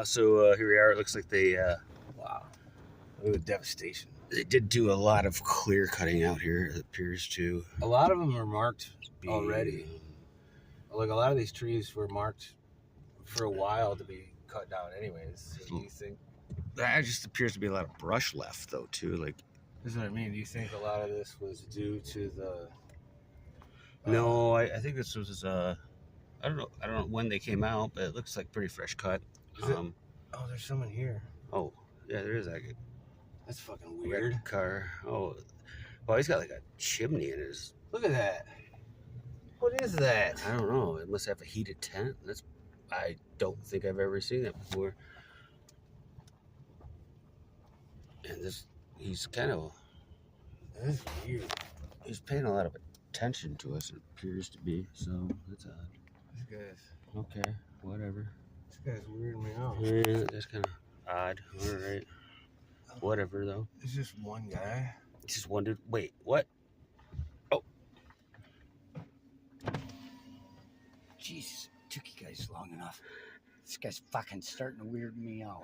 So here we are. It looks like they Wow. Look at the devastation. They did do a lot of clear cutting out here. It appears to. A lot of them are marked already. Like a lot of these trees were marked for a while to be cut down, anyways. So do you think that just appears to be a lot of brush left, though, too? Like, this is what I mean. Do you think a lot of this was due to the? No, I think this was. I don't know when they came out, but it looks like pretty fresh cut. Oh, there's someone here. Oh, yeah, there is that. That's fucking weird. Red car. Oh, well, he's got like a chimney in his. Look at that. What is that? I don't know. It must have a heated tent. I don't think I've ever seen that before. And he's kind of. That's weird. He's paying a lot of attention to us. It appears to be. So that's odd. This guy's. Okay, whatever. This guy's weirding me out. Yeah, that's kind of odd. All right. Whatever, though. It's just one guy. Just wondered. Wait, what? Oh. Jesus, it took you guys long enough. This guy's fucking starting to weird me out.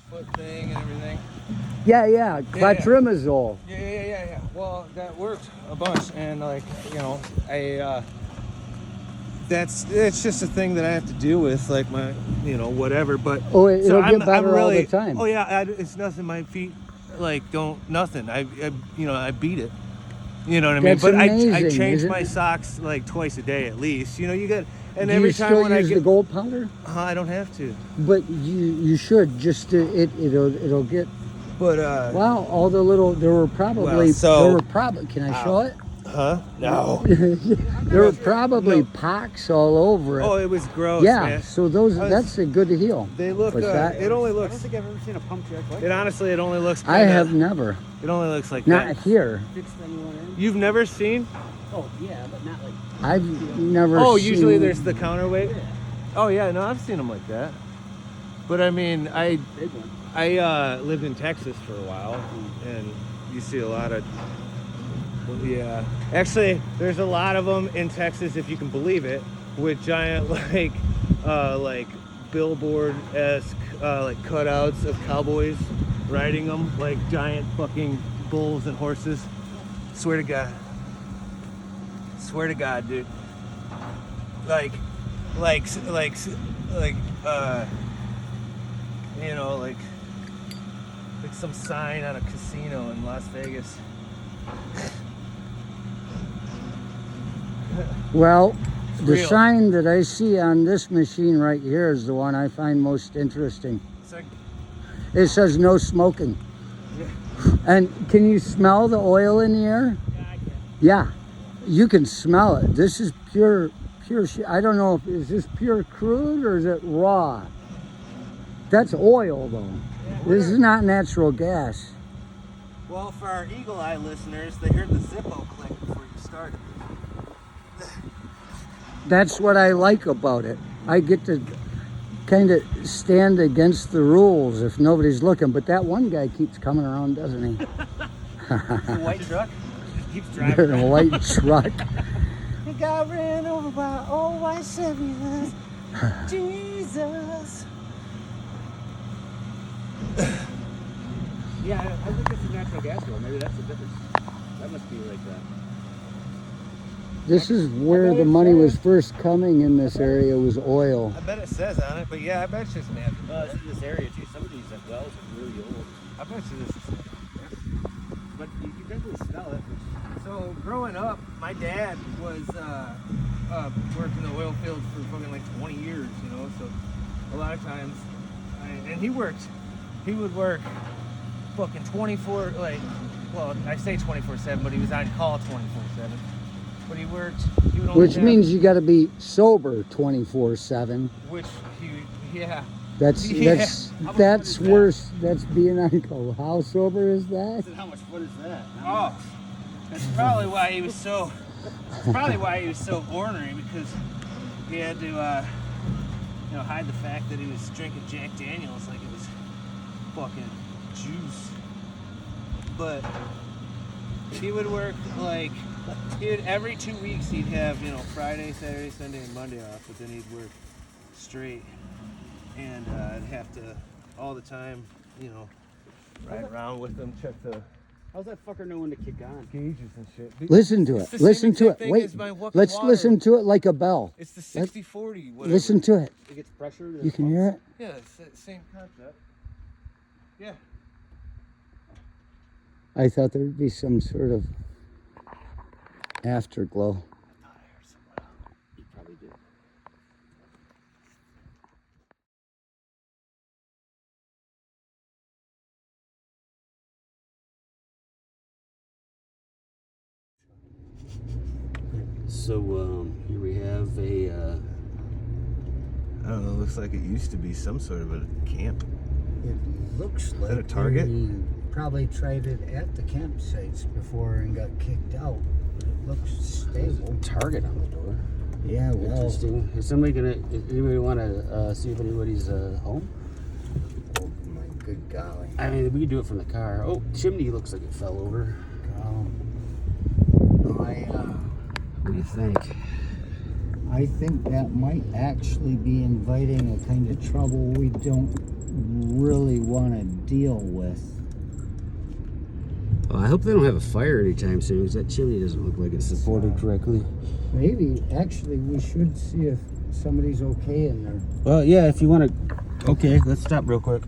Foot thing and everything. Yeah, Clotrimazole. Yeah. Well, that worked a bunch, and like it's just a thing that I have to deal with, like my whatever. But it'll get better all the time. Oh yeah, it's nothing. My feet nothing. I beat it. You know what I mean? That's but amazing, I change my socks like twice a day at least. You get. And Do every you time still when use I get the gold powder? I don't have to. But you should just it'll get. But wow, all the little there were probably can I show it? Huh? No. There were probably pocks all over it. Oh, it was gross. Yeah, man. so that's a good deal. They look. It only looks. I don't think I've ever seen a pump jack like it. Honestly, it only looks. I have never. It only looks like not that. here. You've never seen? Oh yeah, but not like. I've never. Oh, seen... usually there's the counterweight. Yeah. Oh yeah, no, I've seen them like that. But I mean, I lived in Texas for a while, and you see a lot of. Yeah, actually, there's a lot of them in Texas, if you can believe it, with giant like billboard-esque like cutouts of cowboys riding them, like giant fucking bulls and horses. Swear to God, dude. Like some sign on a casino in Las Vegas. Well, the sign that I see on this machine right here is the one I find most interesting. It says no smoking. Yeah. And can you smell the oil in the air? Yeah, I can. Yeah, you can smell it. This is pure I don't know if is this pure crude or is it raw? That's oil though. Yeah, this is not natural gas. Well, for our Eagle Eye listeners, they heard the Zippo click before you started. That's what I like about it. I get to kind of stand against the rules if nobody's looking. But that one guy keeps coming around, doesn't he? The white truck just keeps driving. A white truck. He got ran over by old white Chevys. Jesus. Yeah, I think it's a natural gas well. Maybe that's the difference. That must be like that. This is where the money was first coming in this area, was oil. I bet it says on it, but yeah, I bet it's just natural. It's in this area too. Some of these wells are really old. I bet you this is. But you can definitely smell it. So growing up, my dad was worked in the oil field for fucking like 20 years, So a lot of times, and he would work fucking 24, I say 24/7, but he was on call 24/7. But he would only which means you got to be sober 24/7. Which That's worse. That's being on call. How sober is that? How much foot is that? Oh, that's probably why he was so. Probably why he was so ornery, because he had to, hide the fact that he was drinking Jack Daniels like it was fucking juice. but he would work like every 2 weeks he'd have Friday, Saturday, Sunday, and Monday off, but then he'd work straight, and I'd have to all the time ride around with him, check the How's that fucker know when to kick on? gauges and shit. Listen to It's it. the same Listen to exact it. thing Wait. as my walking Let's water. listen to it like a bell. It's the 60-40. Whatever. Listen to it. It gets pressure. You can hear it? Yeah, it's the same concept. Yeah. I thought there would be some sort of afterglow. You probably did. So here we have a. I don't know. Looks like it used to be some sort of a camp. It looks like that a target? He probably tried it at the campsites before and got kicked out. But it looks stable. Target on the door. Yeah, well, Interesting. Is somebody gonna? Is anybody want to see if anybody's home? oh my good golly. I mean, we could do it from the car. Oh, chimney looks like it fell over. What do you think? I think that might actually be inviting a kind of trouble we don't really want to deal with. Well, I hope they don't have a fire anytime soon, because that chimney doesn't look like it's supported correctly. Maybe, actually, we should see if somebody's okay in there. Well, yeah, if you want to. Okay, let's stop real quick.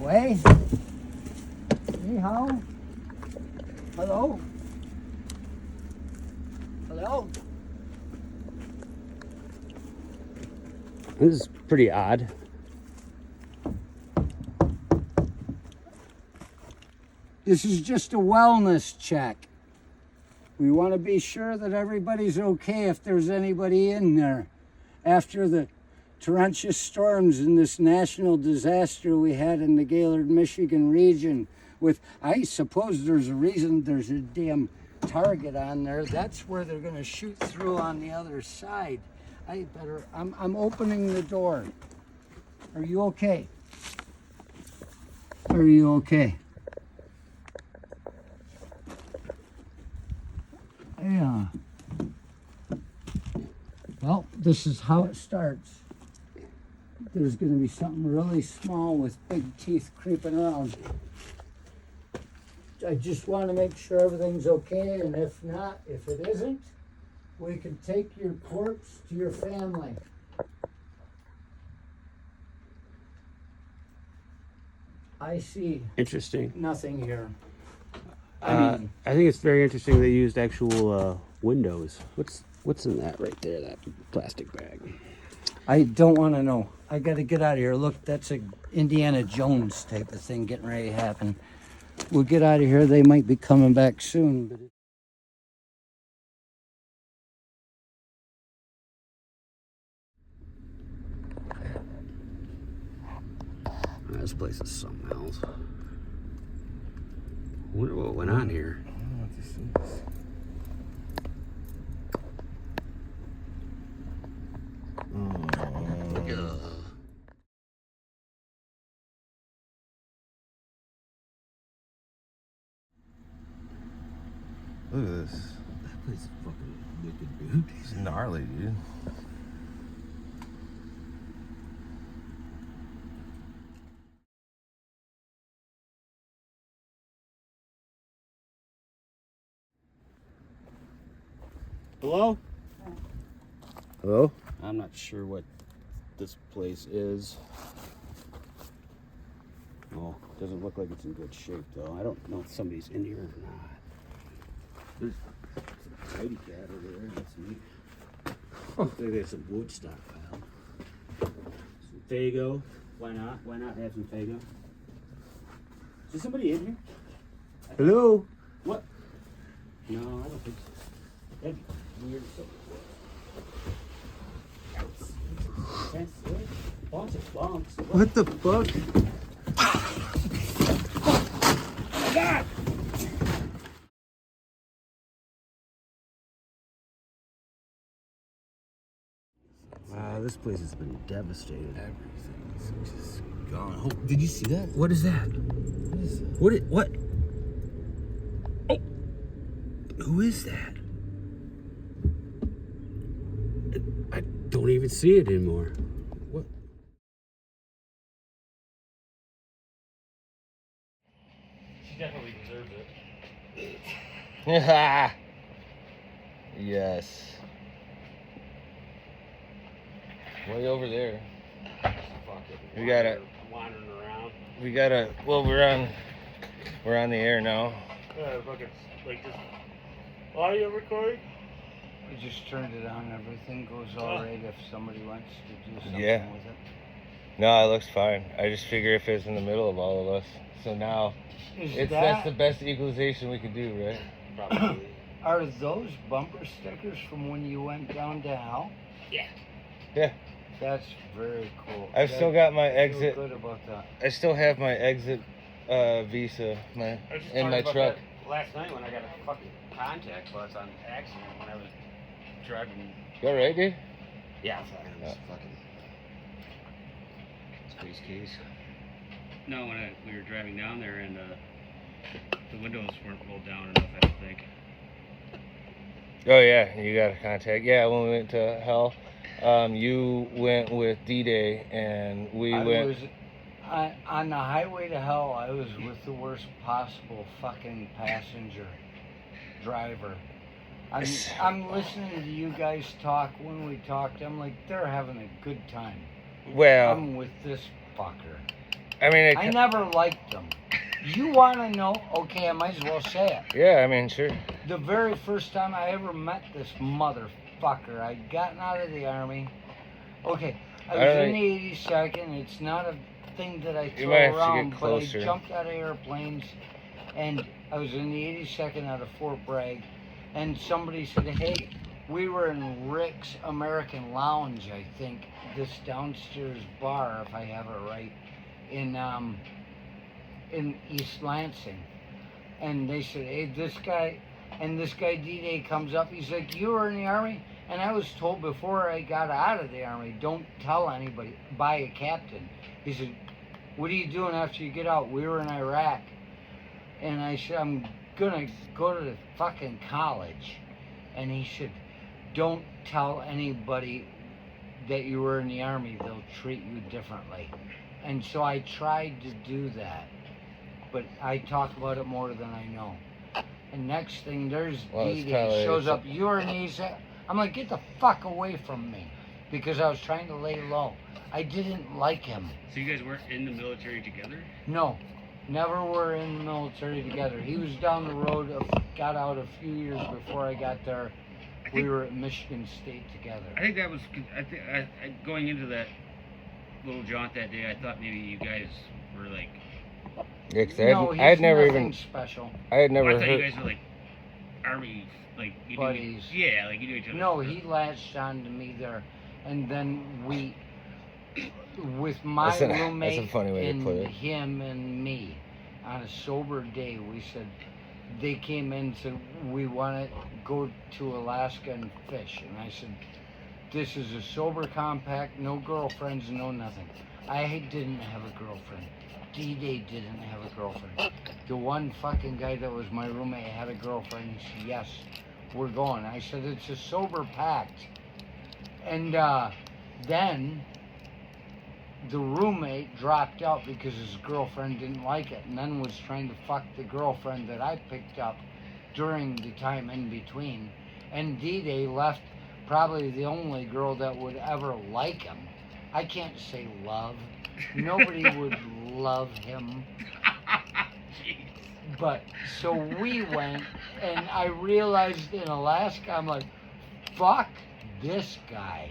Way? Ni hao? Hello? Hello? This is pretty odd. This is just a wellness check. We want to be sure that everybody's okay if there's anybody in there. After the torrential storms and this national disaster we had in the Gaylord, Michigan region with, I suppose there's a reason there's a damn target on there. That's where they're going to shoot through on the other side. I'm opening the door. Are you okay? Are you okay? Yeah. Well, this is how it starts. There's going to be something really small with big teeth creeping around. I just want to make sure everything's okay, and if not, if it isn't, we can take your corpse to your family. I see Interesting. nothing here. I think it's very interesting they used actual windows. What's in that right there? That plastic bag. I don't want to know. I got to get out of here. Look, that's a Indiana Jones type of thing getting ready to happen. We'll get out of here. They might be coming back soon. But This place is something else. I wonder what went on here. I don't know what this is. Look at this. That place is fucking wicked, dude. It's gnarly, dude. Hello? Hello? I'm not sure what this place is. Oh, doesn't look like it's in good shape, though. I don't know if somebody's in here or not. There's a tidy cat over there. That's neat. Looks like there's some wood stockpile. Some Fago. Why not? Why not have some Fago? Is there somebody in here? Hello? What? No, I don't think so. That'd be weird. Bunch of bumps. What the fuck? Oh my God! Wow, this place has been devastated. Everything's just gone. Oh, did you see that? What is that? What? Oh, who is that? I don't even see it anymore. What? She definitely deserved it. Yes. Way over there. Fuck it. We gotta. Wandering around. We gotta. Well, we're on the air now. Look, it's like this audio recording. I just turned it on. Everything goes all right if somebody wants to do something Yeah. with it. No, it looks fine. I just figure if it's in the middle of all of us. So now, that's the best equalization we could do, right? Probably. Are those bumper stickers from when you went down to hell? Yeah. Yeah. That's very cool. I've still got my I feel exit. good about that. I still have my exit visa I was just in my talking truck. about that last night when I got a fucking contact bus on accident when I was driving. You all right, dude? Yeah, I'm fine. It was fucking space case. No, when we were driving down there and the windows weren't rolled down enough, I don't think. Oh yeah, you got a contact. Yeah, when we went to hell, you went with D-Day and we went. On the highway to hell. I was with the worst possible fucking passenger driver. I'm listening to you guys talk. When we talked, I'm like, they're having a good time. Well, I'm with this fucker. I mean, I never liked them. You want to know? Okay, I might as well say it. Yeah, I mean, sure. The very first time I ever met this motherfucker, I'd gotten out of the army. Okay, I was in the 82nd. It's not a thing that I throw around, but I jumped out of airplanes, and I was in the 82nd out of Fort Bragg, and somebody said, hey, we were in Rick's American Lounge, I think, this downstairs bar, if I have it right, in East Lansing. And they said, hey, this guy D-Day comes up, he's like, you were in the Army? And I was told before I got out of the Army, don't tell anybody, by a captain. He said, what are you doing after you get out? We were in Iraq. And I said, I'm gonna go to the fucking college. And he said, don't tell anybody that you were in the Army, they'll treat you differently. And so I tried to do that, but I talk about it more than I know. And next thing, there's D-Day shows up, you're in these. I'm like, get the fuck away from me, because I was trying to lay low. I didn't like him. So you guys weren't in the military together? No, never were in the military together. He was down the road, got out a few years before I got there. We were at Michigan State together. I think that was, going into that little jaunt that day, I thought maybe you guys were like... Yeah, 'cause No, I had never nothing even special. I had never I thought heard. you guys were like Army, like you Buddies. knew, yeah, like you knew each other. No, he latched on to me there, and then we, with my roommate that's a funny way to put it. him and me, on a sober day, we said, they came in and said, we want to go to Alaska and fish. And I said, this is a sober compact, no girlfriends, no nothing. I didn't have a girlfriend. D-Day didn't have a girlfriend. The one fucking guy that was my roommate had a girlfriend. He said, yes, we're going. I said, it's a sober pact. And then the roommate dropped out because his girlfriend didn't like it, and then was trying to fuck the girlfriend that I picked up during the time in between. And D-Day left probably the only girl that would ever like him. I can't say love. Nobody would love him. But so we went, and I realized in Alaska, I'm like, fuck this guy.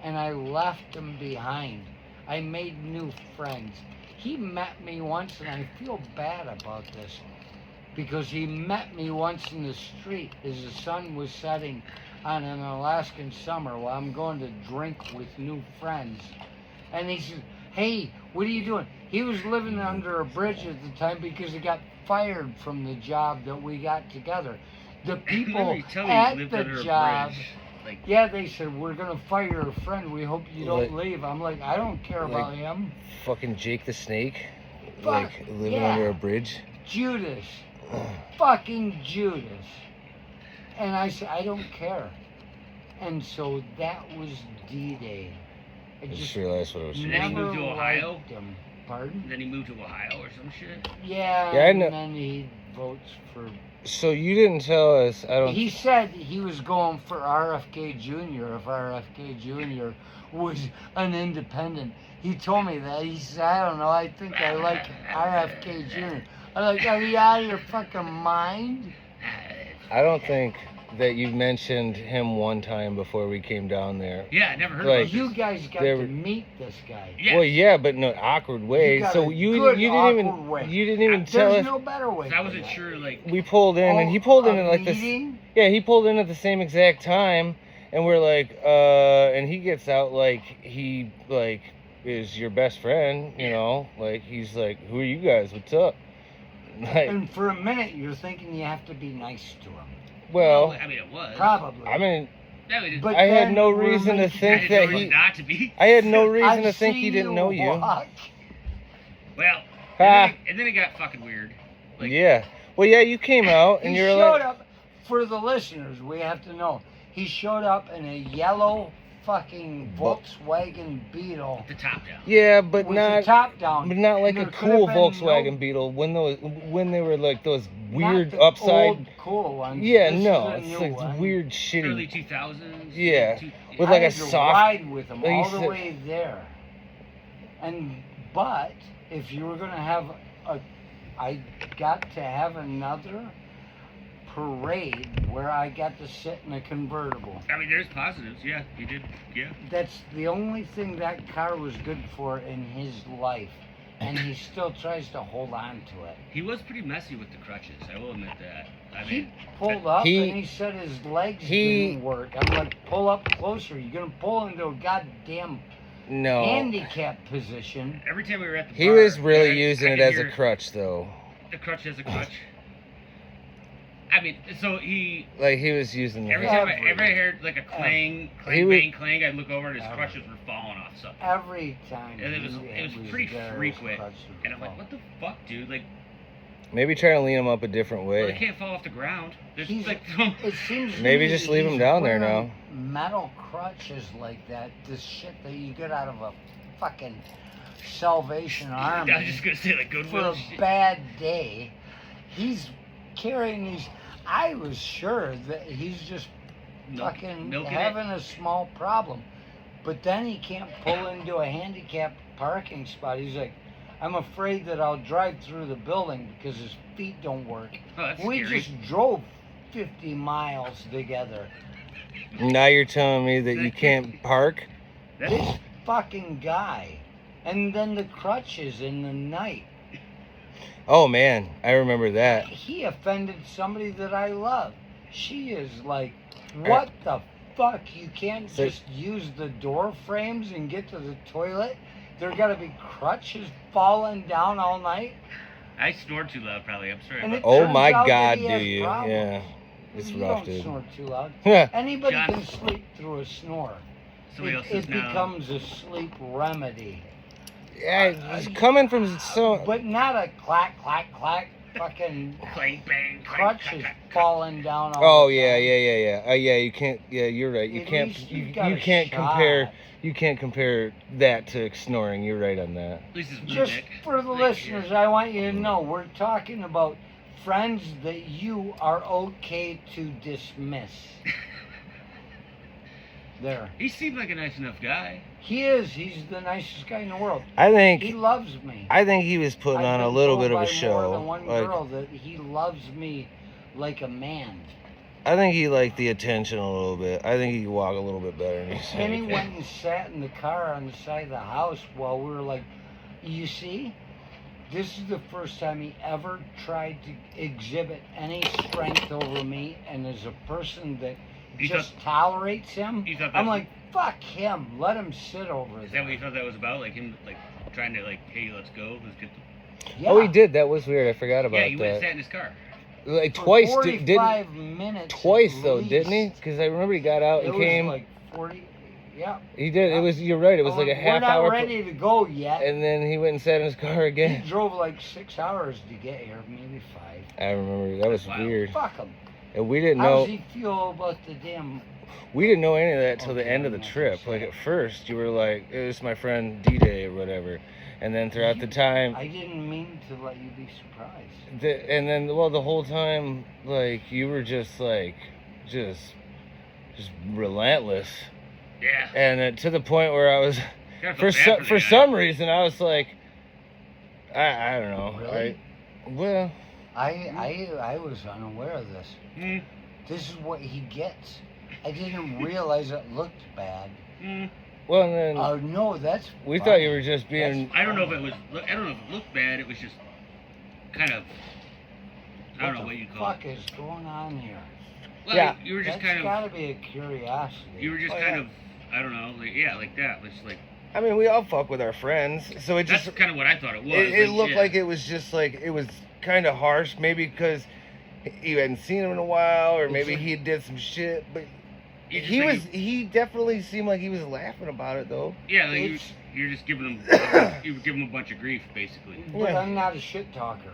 And I left him behind. I made new friends. He met me once, and I feel bad about this, because he met me once in the street as the sun was setting on an Alaskan summer while I'm going to drink with new friends. And he said, hey, what are you doing? He was living under a bridge at the time because he got fired from the job that we got together. The people at the job, Like, Yeah, they said, we're going to fire your friend. We hope you don't Like- leave. I'm like, I don't care about him. Fucking Jake the Snake, Fuck, like living yeah. under a bridge. Judas. Fucking Judas. And I said, I don't care. And so that was D-Day. I just realized what it was. And then he never moved to Ohio? liked him. Pardon? then he moved to Ohio or some shit. Yeah, Yeah, I and know. then he votes for... So you didn't tell us. I don't. He said he was going for RFK Jr. if RFK Jr. was an independent. He told me that. He said, I don't know, I think I like RFK Jr. I'm like, are you out of your fucking mind? I don't think that you mentioned him one time before we came down there. Yeah, I never heard Like, about You this. guys got There to were- meet this guy. Yeah. Well, yeah, but in an awkward way. got So a you good didn't awkward even way. you didn't even tell There's us. no better way. 'Cause I for wasn't that. sure, like, We pulled in, and he pulled in a at like this. meeting? Yeah, he pulled in at the same exact time, and we're like, and he gets out like he like is your best friend, you know, like he's like, who are you guys? What's up? Like, And for a minute, you're thinking you have to be nice to him. well, I mean, it was. Probably. I mean, I mean, But I had then no we're reason to making- think I that didn't know he. not to be. I had no reason I've to think he seen didn't know you. walk. Well, Ah. and then it got fucking weird. Like, Yeah. Well, yeah, you came out and He you're showed like, up, for the listeners, we have to know, he showed up in a yellow fucking Volkswagen Beetle the top down. yeah, but with the not, top down. but not like There a could have cool been Volkswagen no- Beetle when they were like those not weird the upside. old cool ones. Yeah, This no, is a it's new like one. weird Early shitty. 2000s. Yeah. With I like a had to soft. ride with him like you all the said- way there. But if you were gonna have I got to have another parade where I got to sit in a convertible. I mean, there's positives. Yeah, he did. Yeah. That's the only thing that car was good for in his life, and he still tries to hold on to it. He was pretty messy with the crutches. I will admit that. I He mean, pulled up He- and he said his legs he- didn't work. I'm like, pull up closer. You're gonna pull into a goddamn No. handicap position. every time we were at the He bar, was really I using could it as hear a crutch, though. The crutch as a crutch. I mean, so he Like he was using every that. time I heard like a clang, He clang, would- bang, clang, I'd look over and his Ever. crutches were falling off. So, Every time. and it was pretty there, his frequent. crutches would And I'm like, fall. what the fuck, dude? Like, Maybe try to lean him up a different well, they way. can't fall off the ground. There's He's- like, It seems to Maybe me just that leave him he's down there wearing now. Metal crutches like that, this shit that you get out of a fucking Salvation I was Army just gonna say like for Goodwill. a shit. bad day. He's carrying these. I was sure that he's just fucking milking having a small problem, but then he can't pull into a handicapped parking spot. He's like, I'm afraid that I'll drive through the building because his feet don't work. Oh, that's We scary. just drove 50 miles together. Now you're telling me that you can't park? This fucking guy. And then the crutches in the night. Oh man, I remember that. He offended somebody that I love. She is like, what the fuck? You can't So- just use the door frames and get to the toilet? There gotta be crutches falling down all night? I snored too loud, probably. I'm sorry. And But it Oh turns my out that God, he do has you? problems. Yeah. It's You rough, don't dude. snore too loud. Yeah. Anybody John- can sleep through a snore. somebody else It is now. becomes a sleep remedy. It's coming from so. But not a clack, clack, clack, fucking Clang, bang, clang, crutches clack, clack, clack. falling down all Oh the yeah, time. yeah. Yeah, you can't. Yeah, you're right. You At can't. least You, you've got you a can't shot. compare. You can't compare that to snoring. You're right on that. At least it's Just Nick. for the Nick, listeners, I want you to know we're talking about friends that you are okay to dismiss. There. He seemed like a nice enough guy. He is. He's the nicest guy in the world. I He think. loves me. I think he was putting I've on a been little told bit of by a More show. than one Like, girl that he loves me like a man. I think he liked the attention a little bit. I think he could walk a little bit better than And he he went and sat in the car on the side of the house while we were like, you see, this is the first time he ever tried to exhibit any strength over me. And as a person that You just tolerates him, you thought I'm that's- like, fuck him. Let him sit over Is that what you there. thought that was about? Like him, like trying to, like, hey, let's go, let's get. Yeah. Oh, he did. That was weird. I forgot about Yeah, he went and that. sat in his car. like For twice, 45 minutes. twice at though, least. didn't he? Because I remember he got out It and was came. like 40. Yeah. He did. It was. You're right. It was like a half We're not hour. ready to go yet. And then he went and sat in his car again. He drove like 6 hours to get here, maybe 5. I remember that was Wow. weird. Fuck him. And we didn't How know. does he feel about the damn? We didn't know any of that till the Okay, end of the I'm not trip. gonna Like say at first, you were like, "It was my friend D-Day or whatever," and then throughout the time, I didn't mean to let you be surprised. and then the whole time, like you were just like, just relentless, Yeah. and to the point where I was, Kinda for felt bad for the some guy. reason, I was like, I don't know, Really? well, I was unaware of this. Mm, This is what he gets. I didn't realize it looked bad. mm. well, and then Oh no, that's. we funny. thought you were just being. I don't know if it was. I don't know if it looked bad. It was just kind of. I don't know what you call Fuck it. is going on here? Well, Yeah. you were just That's kind of. gotta be a curiosity. You were just Oh, kind yeah. of. I don't know. Like yeah, like that. It's like I mean, we all fuck with our friends, so it that's just kind of what I thought it was. it looked yeah. like it was just like it was kind of harsh, maybe because you hadn't seen him in a while, or maybe he did some shit. But You just he like was he definitely seemed like he was laughing about it though. Yeah, like It's- you're just giving him. You were giving him a bunch of grief, basically. But Yeah. I'm not a shit talker.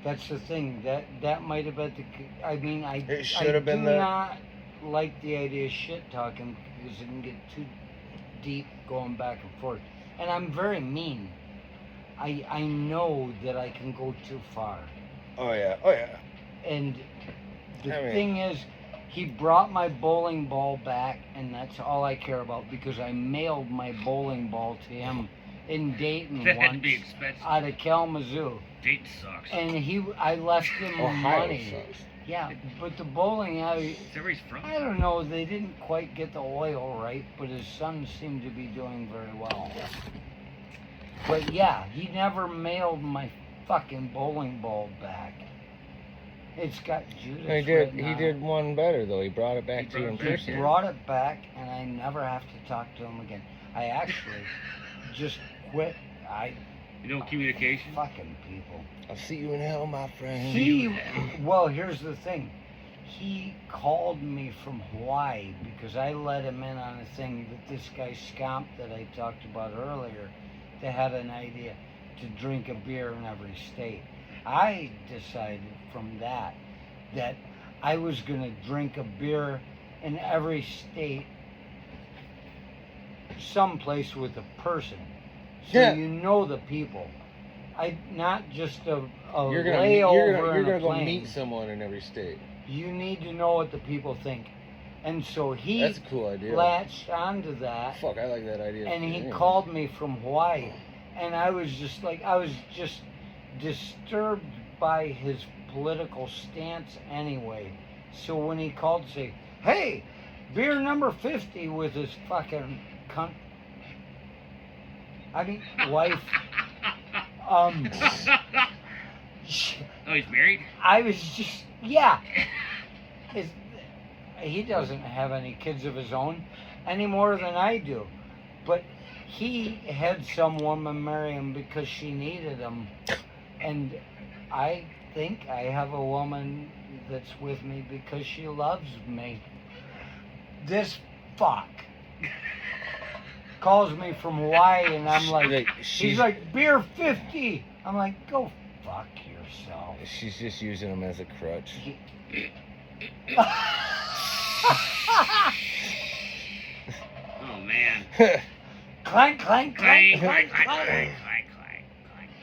That's the thing. That might have been the. I mean, It should have been do the- not like the idea of shit talking because it can get too deep going back and forth. And I'm very mean. I know that I can go too far. Oh yeah, oh yeah. And the I mean- thing is, he brought my bowling ball back, and that's all I care about because I mailed my bowling ball to him in Dayton That had to once be expensive. out of Kalamazoo. Dayton sucks. And I left him Ohio money. sucks. Yeah, but the bowling alley, Is that where he's from? I don't know, they didn't quite get the oil right, but his son seemed to be doing very well. But yeah, he never mailed my fucking bowling ball back. It's got Judas He did. written He on did it. one better though. He brought it back He to you in brought it back, person. He brought it back, and I never have to talk to him again. I actually just quit. You know, communication. Fucking people. I'll see you in hell, my friend. Well, here's the thing. He called me from Hawaii because I let him in on a thing that this guy Scamp that I talked about earlier, they had an idea to drink a beer in every state. I decided from that I was going to drink a beer in every state, someplace with a person. So Yeah. you know the people. Not just a You're gonna layover in a go plane. meet someone in every state. You need to know what the people think. And so he That's a cool idea. latched onto that, Fuck, I like that idea. and he Anyway. called me from Hawaii. And I was just disturbed by his political stance anyway. So when he called to say, hey, beer number 50 with his fucking cunt, I mean, wife, Oh, he's married? I was just, yeah. He doesn't have any kids of his own any more than I do. But he had some woman marry him because she needed him. And I think I have a woman that's with me because she loves me. This fuck calls me from Hawaii, and I'm like, he's like, beer 50. I'm like, go fuck yourself. She's just using him as a crutch. Oh man. Clank, clank, Clank, clank, clank, clank, clank, clank. clank,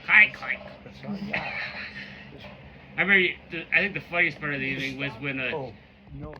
clank, clank, clank. That's all I got. I remember. I think the funniest part of the evening was when Oh, no.